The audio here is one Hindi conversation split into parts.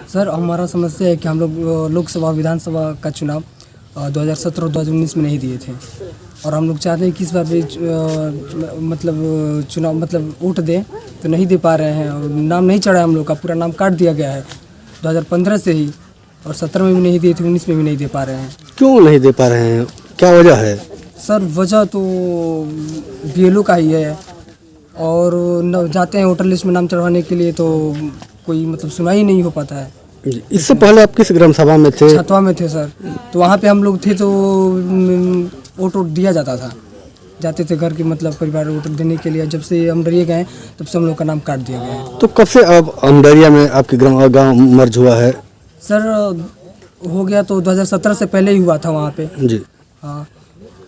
सर हमारा समस्या है कि हम लोग लोकसभा विधानसभा का चुनाव 2017 और 2019 में नहीं दिए थे और हम लोग चाहते हैं कि इस बार भी चुनाव वोट दें तो नहीं दे पा रहे हैं और नाम नहीं चढ़ा है, हम लोग का पूरा नाम काट दिया गया है 2015 से ही, और 17 में भी नहीं दिए थे, 19 में भी नहीं दे पा रहे हैं। क्यों नहीं दे पा रहे हैं, क्या वजह है? सर वजह तो BLO का ही है और जाते हैं वोटर लिस्ट में नाम चढ़वाने के लिए तो कोई सुनाई नहीं हो पाता है। इससे पहले आप किस ग्राम सभा में थे? छतवा में थे सर, तो वहाँ पे हम लोग थे तो वोट दिया जाता था, जाते थे घर के परिवार वोट देने के लिए। जब से अमडरिया गए तब से हम लोग का नाम काट दिया गया है। तो कब से अब अमडरिया में आपके गांव मर्ज हुआ है? सर हो गया तो 2017 से पहले ही हुआ था वहाँ पे जी। हाँ,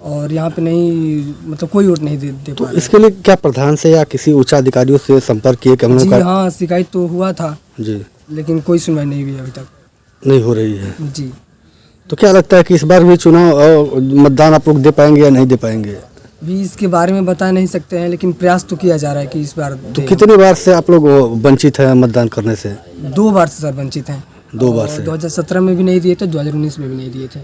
और यहाँ पे नहीं कोई वोट नहीं दे तो इसके लिए क्या प्रधान से या किसी उच्च अधिकारियों से संपर्क किए कि हम लोग का? हाँ, शिकायत तो हुआ था जी, लेकिन कोई सुनवाई नहीं हुई अभी तक, नहीं हो रही है जी। तो क्या लगता है कि इस बार भी चुनाव मतदान आप लोग दे पाएंगे या नहीं दे पाएंगे? भी इसके बारे में बता नहीं सकते हैं, लेकिन प्रयास तो किया जा रहा है कि इस बार। तो कितनी बार से आप लोग वंचित हैं मतदान करने से? 2 बार से सर वंचित हैं। 2 बार से? 2017 में भी नहीं दिए थे, 2019 में भी नहीं दिए थे।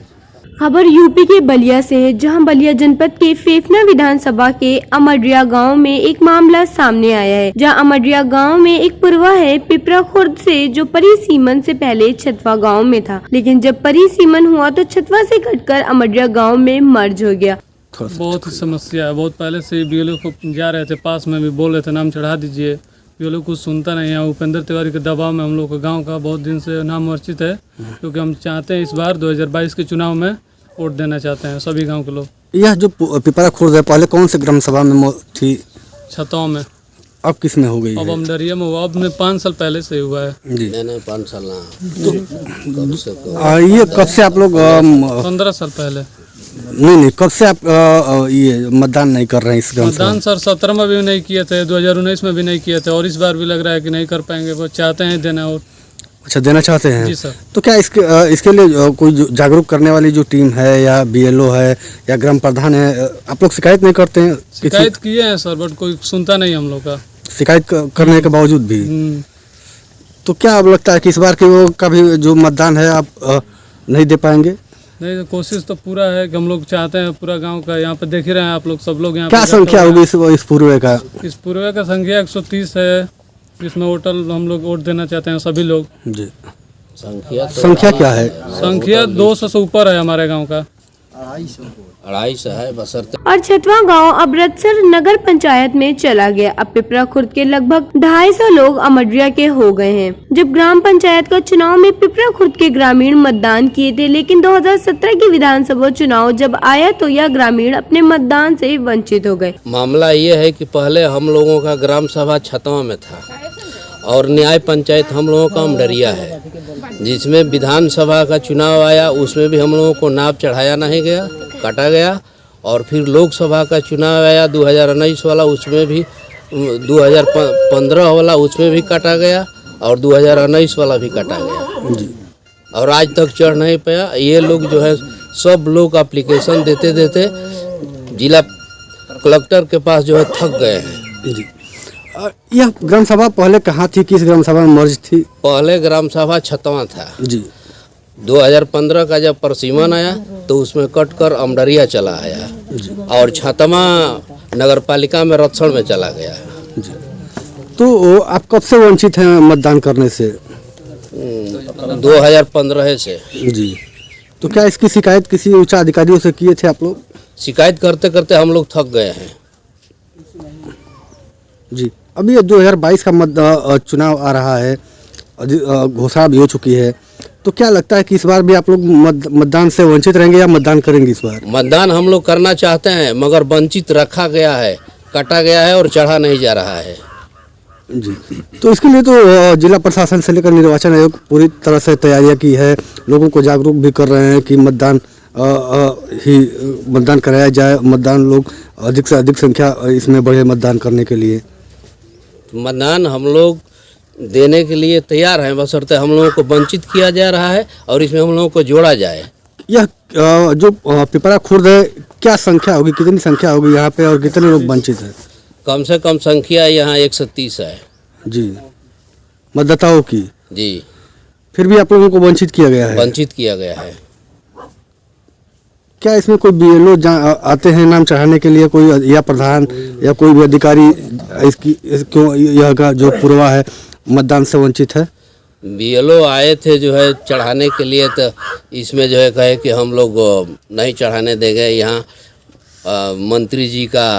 खबर यूपी के बलिया से है, जहां बलिया जनपद के फेफना विधानसभा के अमडरिया गांव में एक मामला सामने आया है, जहां अमडरिया गांव में एक पुरवा है पिपरा खुर्द से, जो परिसीमन से पहले छतवा गांव में था, लेकिन जब परिसीमन हुआ तो छतवा से कटकर अमडरिया गांव में मर्ज हो गया। बहुत ही समस्या है, बहुत पहले से BLO को जा रहे थे, पास में भी बोल रहे थे नाम चढ़ा दीजिए, BLO कुछ सुनता नहीं है। उपेंद्र तिवारी के दबाव में हम लोग का गाँव का बहुत दिन से नाम वर्चित है, क्योंकि हम चाहते हैं इस बार 2022 के चुनाव में वोट देना चाहते हैं सभी गांव के लोग। यह जो पिपरा खुर्द है पहले कौन से ग्राम सभा में थी? छतवा में। अब किस में हो गई है? अब अमडरिया में हुआ, अब 5 साल पहले से हुआ है जी। नहीं 5 साल ना, ये कब से आप लोग 15 साल पहले। नहीं कब से आप ये मतदान नहीं कर रहे हैं इस ग्राम सभा? मतदान सर 17 में भी नहीं किए थे, 2019 में भी नहीं किए थे, और इस बार भी लग रहा है कि नहीं कर पाएंगे। वो चाहते हैं देना। और अच्छा, देना चाहते हैं जी सर। तो क्या इसके लिए कोई जागरूक करने वाली जो टीम है या BLO है या ग्राम प्रधान है, आप लोग शिकायत नहीं करते हैं? शिकायत किए हैं सर, बट कोई सुनता नहीं हम लोग का, शिकायत करने के बावजूद भी। तो क्या अब लगता है कि इस बार के वो का भी जो मतदान है आप नहीं दे पाएंगे? नहीं, तो कोशिश तो पूरा है कि हम लोग चाहते हैं पूरा गांव का। यहाँ पे देख ही रहे हैं आप लोग, सब लोग यहाँ क्या संख्या होगी इस पूर्वे का? इस पूर्वे का संख्या 130 है, जिसमें वोटर हम लोग वोट देना चाहते हैं सभी लोग जी। संख्या क्या है? संख्या 200 से ऊपर है हमारे गांव का। 250 है बसरते। और छतवा गांव अब रतसर नगर पंचायत में चला गया। अब पिपरा खुर्द के लगभग 250 लोग अमडरिया के हो गए हैं। जब ग्राम पंचायत का चुनाव में पिपरा खुर्द के ग्रामीण मतदान किए थे, लेकिन 2017 की विधानसभा चुनाव जब आया तो यह ग्रामीण अपने मतदान से वंचित हो गए। मामला ये है कि पहले हम लोगों का ग्राम सभा छतवा में था और न्याय पंचायत हम लोगों का अमडरिया है, जिसमें विधानसभा का चुनाव आया उसमें भी हम लोगों को नाम चढ़ाया नहीं गया, काटा गया। और फिर लोकसभा का चुनाव आया 2019 वाला, उसमें भी 2015 वाला उसमें भी काटा गया और 2019 वाला भी काटा गया जी। और आज तक चढ़ नहीं पाया। ये लोग जो है सब लोग एप्लीकेशन देते देते जिला कलेक्टर के पास जो है थक गए हैं जी। यह ग्राम सभा पहले कहाँ थी, किस ग्राम सभा में मर्ज थी? पहले ग्राम सभा छतवा था जी। 2015 का जब परसीमन आया तो उसमें कटकर अमडरिया चला आया और छतवा नगर पालिका में रतसर में चला गया जी। तो आप कब से वंचित हैं मतदान करने से? 2015 से जी। तो क्या इसकी शिकायत किसी उच्च अधिकारियों से किए थे आप लोग? शिकायत करते करते हम लोग थक गए हैं जी। अभी ये 2022 का चुनाव आ रहा है, घोषणा भी हो चुकी है, तो क्या लगता है कि इस बार भी आप लोग मतदान से वंचित रहेंगे या मतदान करेंगे इस बार? मतदान हम लोग करना चाहते हैं, मगर वंचित रखा गया है, काटा गया है और चढ़ा नहीं जा रहा है जी। तो इसके लिए तो जिला प्रशासन से लेकर निर्वाचन आयोग पूरी तरह से तैयारियां की है, लोगों को जागरूक भी कर रहे हैं कि मतदान कराया जाए, मतदान लोग अधिक से अधिक संख्या इसमें बढ़े मतदान करने के लिए। मतदान हम लोग देने के लिए तैयार हैं, बशर्ते हम लोगों को वंचित किया जा रहा है और इसमें हम लोगों को जोड़ा जाए। यह जो पिपरा खुर्द है, क्या संख्या होगी, कितनी संख्या होगी यहाँ पे और कितने लोग वंचित हैं? कम से कम संख्या यहाँ 130 है जी, मतदाताओं की जी। फिर भी आप लोगों को वंचित किया गया है। वंचित किया गया है। क्या इसमें कोई बीएलओ आते हैं नाम चढ़ाने के लिए, कोई या प्रधान या कोई भी अधिकारी क्यों यह का जो पुरवा है मतदान से वंचित है? बीएलओ आए थे जो है चढ़ाने के लिए, तो इसमें जो है कहे कि हम लोग नहीं चढ़ाने देंगे। यहाँ मंत्री जी का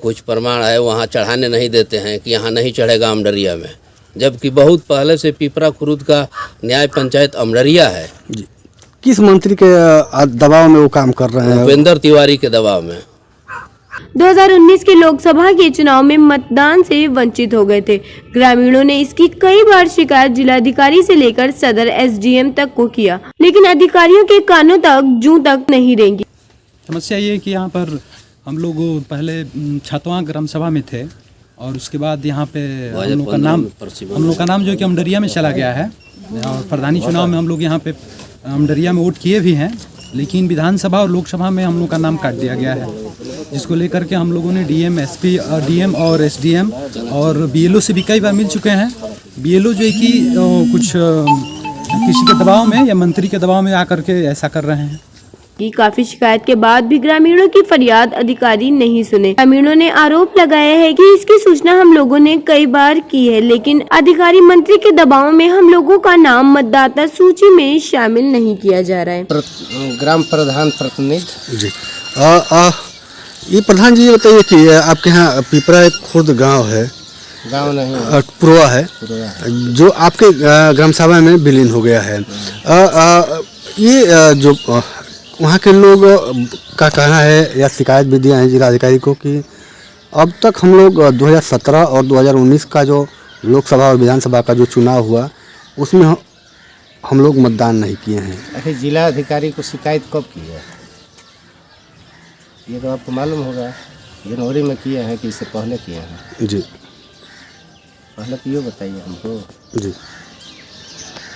कुछ प्रमाण है, वहाँ चढ़ाने नहीं देते हैं कि यहाँ नहीं चढ़ेगा अमडरिया में, जबकि बहुत पहले से पिपरा खुर्द का न्याय पंचायत अमडरिया है। जी। किस मंत्री के दबाव में वो काम कर रहे हैं? उपेंद्र तिवारी के दबाव में। 2019 के लोकसभा के चुनाव में मतदान से वंचित हो गए थे। ग्रामीणों ने इसकी कई बार शिकायत जिलाधिकारी से लेकर सदर एसडीएम तक को किया, लेकिन अधिकारियों के कानों तक जूं तक नहीं रेंगी। समस्या ये है कि यहाँ पर हम लोग पहले छतवा ग्राम सभा में थे और उसके बाद यहाँ पे हम लोग का नाम जो है कि अमडरिया में चला गया है। और प्रधानी चुनाव में हम लोग यहाँ पे अमडरिया में वोट किए भी हैं, लेकिन विधानसभा और लोकसभा में हम लोग का नाम काट दिया गया है, जिसको लेकर के हम लोगों ने डीएम, एसपी, डीएम और एसडीएम और बीएलओ से भी कई बार मिल चुके हैं। बीएलओ जो है कि कुछ किसी के दबाव में या मंत्री के दबाव में आकर के ऐसा कर रहे हैं। की काफी शिकायत के बाद भी ग्रामीणों की फरियाद अधिकारी नहीं सुने। ग्रामीणों ने आरोप लगाया है कि इसकी सूचना हम लोगों ने कई बार की है, लेकिन अधिकारी मंत्री के दबाव में हम लोगों का नाम मतदाता सूची में शामिल नहीं किया जा रहा है। ग्राम प्रधान प्रतिनिधि जी। ये प्रधान जी बताइए कि आपके यहाँ पिपरा खुर्द गांव है, गाँव नहीं पुरवा है, जो आपके ग्राम सभा में विलीन हो गया है। ये जो वहाँ के लोग का कहना है या शिकायत भी दिया है जिलाधिकारी को कि अब तक हम लोग 2017 और 2019 का जो लोकसभा और विधानसभा का जो चुनाव हुआ उसमें हम लोग मतदान नहीं किए हैं। अच्छा, जिला अधिकारी को शिकायत कब की है? ये तो आपको मालूम होगा, जनवरी में किए हैं कि इससे पहले किए हैं? जी, पहले तो ये बताइए हमको। जी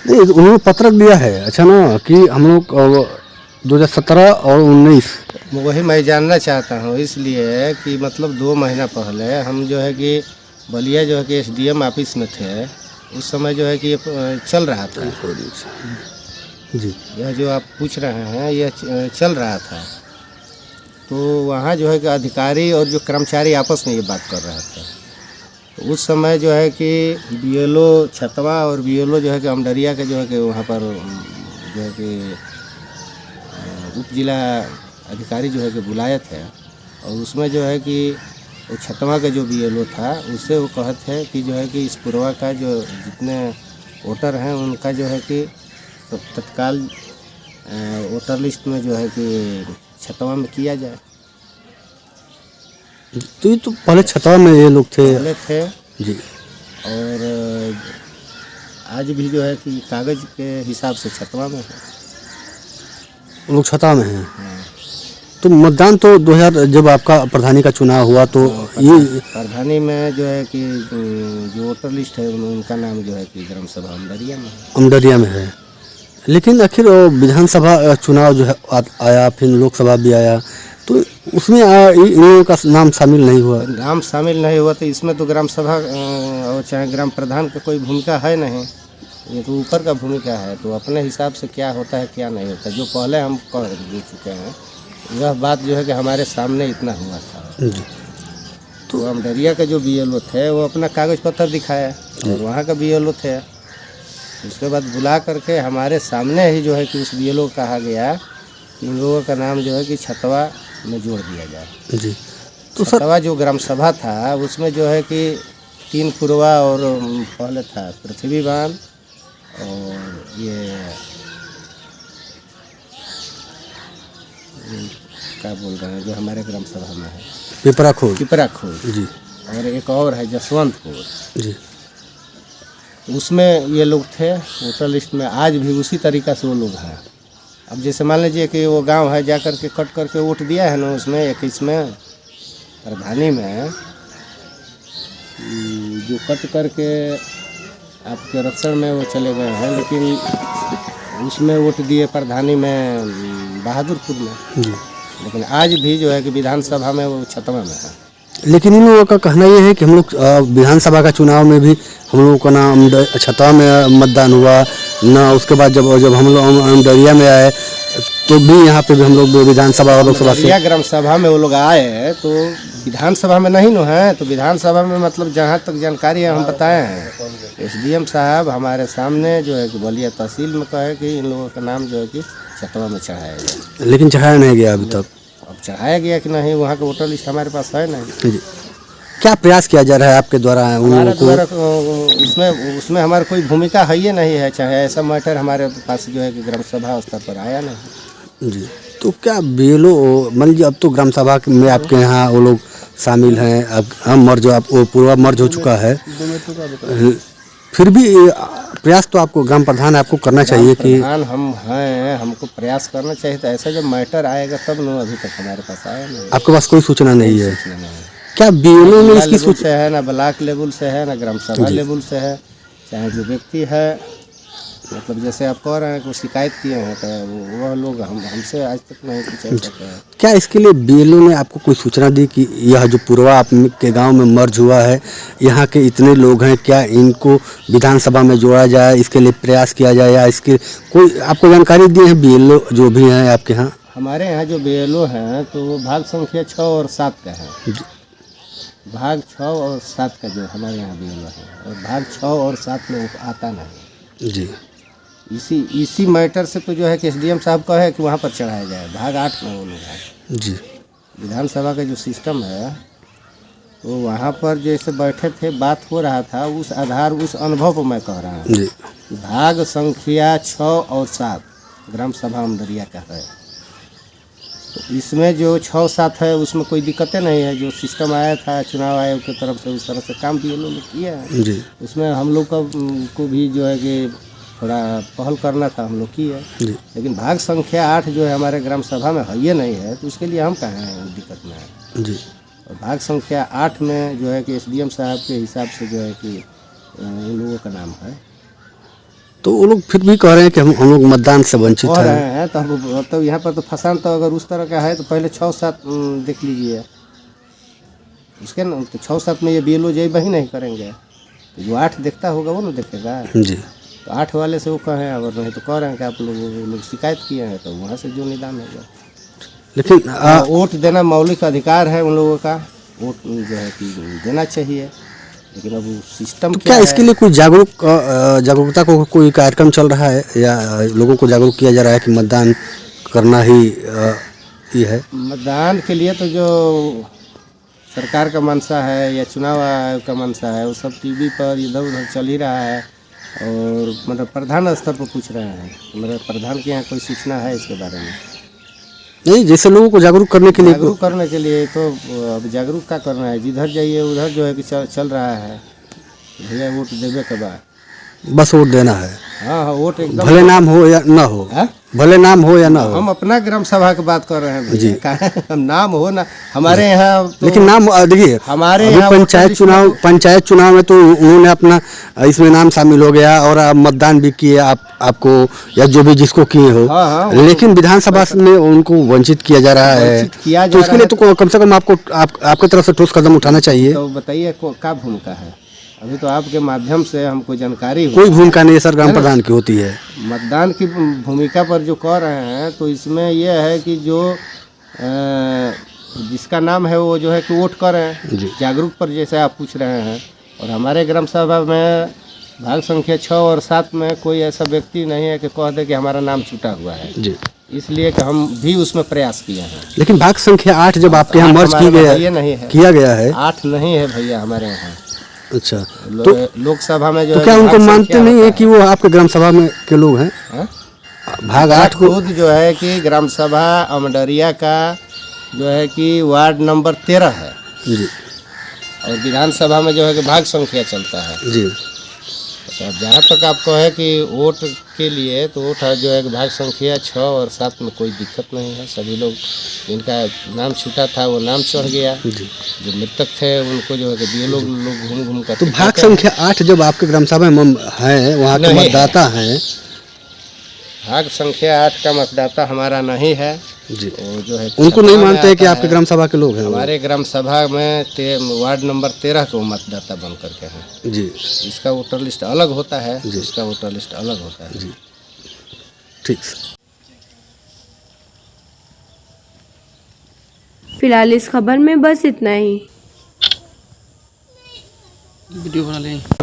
नहीं, उन्होंने पत्रक दिया है। अच्छा ना, कि हम लोग 2017 और 19 वही मैं जानना चाहता हूँ, इसलिए कि मतलब 2 महीना पहले हम जो है कि बलिया जो है कि एसडीएम ऑफिस में थे, उस समय जो है कि ये चल रहा था। जी, यह जो आप पूछ रहे हैं यह चल रहा था, तो वहाँ जो है कि अधिकारी और जो कर्मचारी आपस में ये बात कर रहे थे। तो उस समय जो है कि बीएलओ छतवा और बीएलओ जो है कि अमडरिया के जो है कि वहाँ पर जो है कि उप जिला अधिकारी जो है कि बुलाए थे, और उसमें जो है कि वो छतवा का जो बीएलओ था उससे वो कहते हैं कि जो है कि इस पुरवा का जो जितने वोटर हैं उनका जो है कि तत्काल वोटर लिस्ट में जो है कि छतवा में किया जाए। तो ये तो पहले छतवा में ये लोग थे जी, और आज भी जो है कि कागज़ के हिसाब से छतवा में है, लोग छतवा में हैं। तो मतदान तो 2000 जब आपका प्रधानी का चुनाव हुआ तो ये प्रधानी में जो है कि जो वोटर लिस्ट है उनका नाम जो है कि ग्राम सभा अमडरिया में है। लेकिन आखिर विधानसभा चुनाव जो है आया, फिर लोकसभा भी आया, तो उसमें इन लोगों का नाम शामिल नहीं हुआ। नाम शामिल नहीं हुआ तो इसमें तो ग्राम सभा और चाहे ग्राम प्रधान का कोई भूमिका है नहीं, ये तो ऊपर का भूमिका है। तो अपने हिसाब से क्या होता है क्या नहीं होता, जो पहले हम कह चुके हैं, यह बात जो है कि हमारे सामने इतना हुआ था। तो अमडरिया का जो बीएलओ थे वो अपना कागज़ पत्र दिखाया और वहाँ का बीएलओ थे, उसके बाद बुला करके हमारे सामने ही जो है कि उस बीएलओ को कहा गया कि इन लोगों का नाम जो है कि छतवा में जोड़ दिया जाए। जी, तो छतवा जो ग्राम सभा था उसमें जो है कि 3 पुरवा और पहले था पृथ्वीवान और ये क्या बोल रहे हैं जो हमारे ग्राम सभा में है, पिपरा खुर्द जी, और एक और है जसवंतपुर जी, उसमें ये लोग थे वोटर लिस्ट में। आज भी उसी तरीक़ा से वो लोग हैं। अब जैसे मान लीजिए कि वो गांव है, जा कर के कट करके वोट दिया है ना, उसमें 21 में प्रधानी में जो कट करके आपके रक्षण में वो चले गए हैं, लेकिन उसमें वोट दिए प्रधानी में बहादुरपुर में जी। लेकिन आज भी जो है कि विधानसभा में वो छतवा में है। लेकिन इन लोगों का कहना ये है कि हम लोग विधानसभा का चुनाव में भी हम लोगों का नाम छतवा में मतदान हुआ, ना उसके बाद जब हम लोग अमडरिया में आए तो भी यहाँ पे भी हम लोग विधानसभा और लोकसभा से अमडरिया ग्राम सभा में वो लोग आए हैं तो विधानसभा में नहीं न है, तो विधानसभा में मतलब जहाँ तक जानकारी है हम बताए हैं, एसडीएम साहब हमारे सामने जो है कि बलिया तहसील में कहे कि इन लोगों का नाम जो है कि छतवा में चढ़ाया गया, लेकिन चढ़ाया नहीं गया अभी तक। अब चढ़ाया गया कि नहीं वहाँ का वोटर लिस्ट हमारे पास है नहीं। जी। क्या प्रयास किया जा रहा है आपके द्वारा उन हमारे लोगों द्वारा को? उसमें हमारी कोई भूमिका है ही नहीं है, चाहे ऐसा मैटर हमारे पास जो है कि ग्राम सभा स्तर पर आया नहीं। जी। तो क्या बीएलओ मान लीजिए अब तो ग्राम सभा में आपके यहाँ वो लोग शामिल हैं, अब हम मर्ज वो पूर्वा मर्ज हो चुका है, फिर भी प्रयास तो आपको ग्राम प्रधान आपको करना चाहिए कि प्रधान हम हैं, हमको प्रयास करना चाहिए। तो ऐसा जब मैटर आएगा तब न, अभी तक हमारे पास आया नहीं। आपके पास कोई सूचना नहीं है? सूचना नहीं है। क्या बीएलओ ने इसकी लेवल से है ना, ब्लॉक लेवल से है ना, ग्राम सभा लेवल से है, चाहे जो व्यक्ति है मतलब जैसे आप कह रहे हैं कि शिकायत किए हैं तो वह लोग हमसे आज तक नहीं पूछ सकते हैं। क्या इसके लिए बीएलओ ने आपको कोई सूचना दी कि यह जो पूर्वा आपके गांव में मर्ज हुआ है, यहाँ के इतने लोग हैं, क्या इनको विधानसभा में जोड़ा जाए, इसके लिए प्रयास किया जाए, या इसके कोई आपको जानकारी दी है बीएलओ जो भी हैं आपके यहाँ? हमारे यहाँ जो बीएलओ हैं तो वो भाग संख्या 6 और 7 का है। भाग 6 और 7 का जो हमारे यहाँ बीएलओ है, और भाग 6 और 7 में वो आता नहीं। जी। इसी मैटर से तो जो है कि एसडीएम साहब का है कि वहाँ पर चढ़ाया जाए। भाग 8 में वो लोग है। जी। विधानसभा का जो सिस्टम है तो वहाँ पर जैसे बैठे थे, बात हो रहा था, उस आधार उस अनुभव पर मैं कह रहा हूँ। जी। भाग संख्या 6 और 7 ग्राम सभा अमडरिया का है, तो इसमें जो 6-7 है उसमें कोई दिक्कतें नहीं है। जो सिस्टम आया था चुनाव आयोग की तरफ से, उस तरह से काम भी लोग किया है। जी। उसमें हम लोग को भी जो है कि थोड़ा पहल करना था, हम लोग की है। जी। लेकिन भाग संख्या 8 जो है हमारे ग्राम सभा में है ये नहीं है, तो उसके लिए हम कहाँ हैं दिक्कत में है। जी। और भाग संख्या 8 में जो है कि एसडीएम साहब के हिसाब से जो है कि उन लोगों का नाम है, तो वो लोग फिर भी कह रहे हैं कि हम लोग मतदान से वंचित कह हैं। रहे हैं। तो हम तो यहाँ पर तो फसान, तो अगर उस तरह का है तो पहले 6-7 देख लीजिए उसके न, तो 6-7 में ये बीएलओ जय ही नहीं करेंगे, तो जो 8 देखता होगा वो ना देखेगा। जी। तो 8 वाले से वो कहें, अगर नहीं तो कह रहे हैं कि आप लोग शिकायत किए हैं, तो वहाँ से जो निदान होगा। लेकिन वोट देना मौलिक अधिकार है उन लोगों का, वोट जो है कि देना चाहिए। लेकिन अब सिस्टम तो क्या इसके लिए कोई जागरूकता को कोई कार्यक्रम चल रहा है, या लोगों को जागरूक किया जा रहा है कि मतदान करना ही ये है? मतदान के लिए तो जो सरकार का मंशा है या चुनाव आयोग का मंशा है, वो सब टीवी पर इधर उधर चल ही रहा है। और मतलब प्रधान स्तर पर पूछ रहे हैं, तो मेरे प्रधान के यहाँ कोई सूचना है इसके बारे में? नहीं, जैसे लोगों को जागरूक करने के लिए। जागरूक करने के लिए तो अब जागरूक क्या करना है, जिधर जाइए उधर जो है कि चल रहा है भैया वोट देवे के बाद बस वोट देना है। हाँ हाँ, वोट एकदम, भले नाम हो या ना हो। है? भले नाम हो या ना हो। हम अपना ग्राम सभा की बात कर रहे हैं भैया, हम नाम हो ना हमारे यहाँ तो, लेकिन नाम देखिए, हमारे अभी यहाँ पंचायत चुनाव में तो उन्होंने अपना इसमें नाम शामिल हो गया, और आप मतदान भी किए आपको, या जो भी जिसको किए हो। हाँ, लेकिन विधानसभा में उनको वंचित किया जा रहा है, तो इसके लिए तो कम से कम आपके तरफ से ठोस कदम उठाना चाहिए। तो बताइए क्या भूमिका है? अभी तो आपके माध्यम से हमको जानकारी हुई। कोई भूमिका नहीं है सर, ग्राम प्रधान की होती है। मतदान की भूमिका पर जो कह रहे हैं, तो इसमें यह है कि जो जिसका नाम है वो जो है कि वोट करें, जागरूक पर जैसे आप पूछ रहे हैं। और हमारे ग्राम सभा में भाग संख्या 6 और 7 में कोई ऐसा व्यक्ति नहीं है कि कह दे कि हमारा नाम छूटा हुआ है जी, इसलिए कि हम भी उसमें प्रयास किए हैं। लेकिन भाग संख्या 8 जब आपके यहाँ मर्ज किया गया है, 8 नहीं है भैया हमारे यहाँ। अच्छा, तो लोकसभा में जो तो क्या उनको मानते नहीं है कि वो आपके ग्राम सभा में के लोग हैं? भाग 8 को खुद जो है कि ग्राम सभा अमडरिया का जो है कि वार्ड नंबर 13 है जी, और विधानसभा में जो है कि भाग संख्या चलता है जी। अच्छा, जहाँ तक आपको है कि वोट के लिए, तो वोट है जो है कि भाग संख्या 6 और 7 में कोई दिक्कत नहीं है। सभी लोग जिनका नाम छूटा था वो नाम चढ़ गया, जो मृतक थे उनको जो है कि ये लोग घूम घूम कर। तो भाग संख्या 8 जब आपके ग्राम सभा में है, वहाँ के मतदाता हैं? भाग संख्या 8 का मतदाता हमारा नहीं है। जी। वो जो है उनको नहीं छतवा में मानते हैं कि आता आपके है। ग्राम सभा के लोग हैं वो? हमारे ग्राम सभा में वार्ड नंबर 13 को मतदाता बन करके हैं। जी इसका वोटर लिस्ट अलग होता है, इसका वोटर लिस्ट अलग होता है। जी ठीक सर। फिलहाल इस खबर में बस इतना ही। वीडियो बना लें।